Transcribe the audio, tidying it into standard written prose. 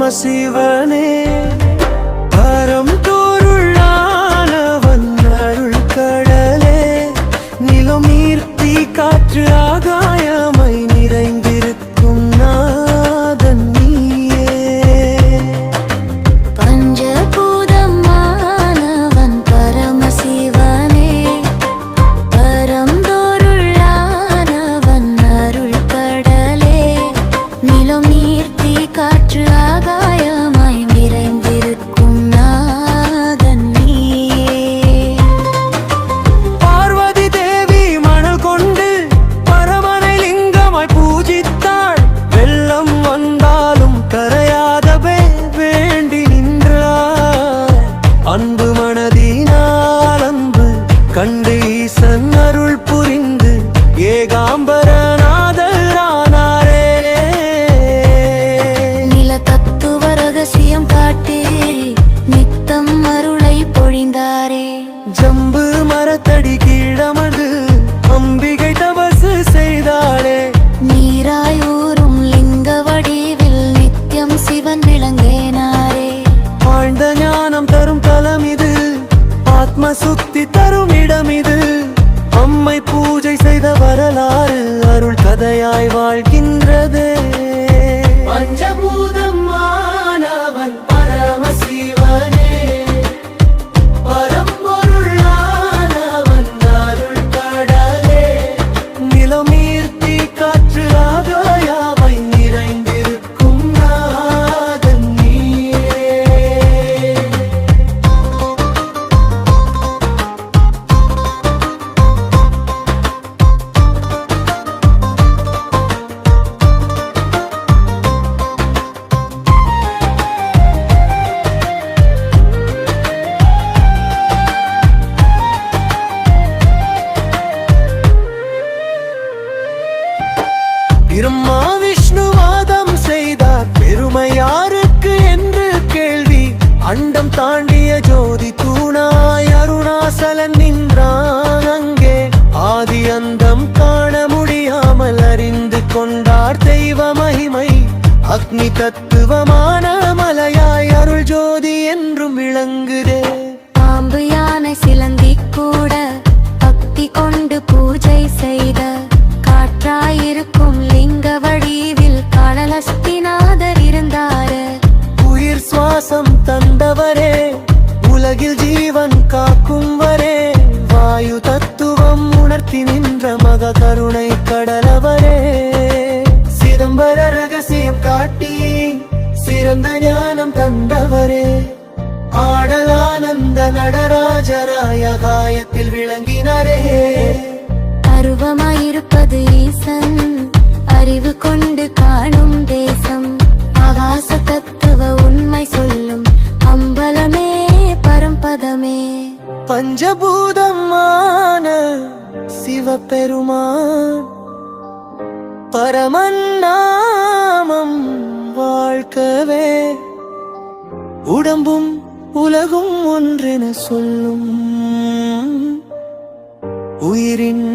பரமசிவனே பரம் தோருள்ளானவன் அருள் கடலே நிலம் நீர் தீ காற்று ஆகாயமை நிறைந்திருக்கும் நாதன் நீயே பஞ்சபூதமானவன் பரமசிவனே பரம் தோருள்ளானவன் அருள் கடலே நிலம் நீர் தீ காற்று ஆகாயமாய் நிறைந்திருக்கும் நாதன் நீயே பார்வதி தேவி மணல் கொண்டு பரமனை லிங்கமாய் பூஜித்தாள் வெள்ளம் வந்தாலும் கரையாதவே வேண்டி நின்றாள் அன்பு மனதினால் அன்பு கண்டு ஈசன் அருள் புரிந்து ஏகாம்பரநாதரானாரே நில தத்துவ ரகசியம் காட்டி நித்தம் அருளை பொழிந்தாரே ஜம்பு மரத்தடி கீழமது அம்பிகை தபசு செய்தாளே நீராய் ஊறும் லிங்க வடிவில் நித்தியம் சிவன் விளங்கினாரே ஆழ்ந்த ஞானம் தரும் தலம் இது ஆத்ம சுத்தி தரும் இடம் இது அம்மை பூஜை செய்த வரலாறு அருள் கதையாய் வாழ்கின்றதே பஞ்சபூதம் மாணவன் பரமசிவனே பரம்பொருளானவன் அருள் கடலே நிலமீர்த்தி காற்று ஆகாயவை நிறைந்திருக்கும் நாதன் நீயே பிரம்மா விஷ்ணுவாதம் செய்தார் பெருமை யாருக்கு என்று கேள்வி அண்டம் தாண்டிய ஜோதி தூணாய் அருணாசலன் நின்றான் அங்கே ஆதி அந்தம் காண முடியாமல் அறிந்து கொண்டார் தெய்வ மகிமை அக்னி தத்துவமான மலையாய் அருள் ஜோதி என்றும் விளங்குதே பாம்பு யானை சிலந்தி கூட பக்தி கொண்டு பூஜை செய்த காற்றாயிருக்கும் லிங்க வடிவில் காளஹஸ்திநாதர் இருந்தாரு உயிர் சுவாசம் தந்தவரே உலகில் ஜீவன் காக்கும் வரே வாயு தத்துவம் உணர்த்தி நின்ற மக கருணை கடலவரே சிதம்பர ரகசியம் காட்டி சிறந்த ஞானம் தந்தவரே ஆடலானந்த நடராஜராய காயத்தில் விளங்கினரே அருவமாயிருப்பது ஈசன் அறிவு கொண்டு காணும் தேசம் ஆகாச தத்துவ உண்மை சொல்லும் அம்பலமே பரம்பதமே பஞ்சபூதமான சிவபெருமான் பரமன் நாமம் வாழ்க்கவே உடம்பும் உலகும் ஒன்றென சொல்லும் உயிரின்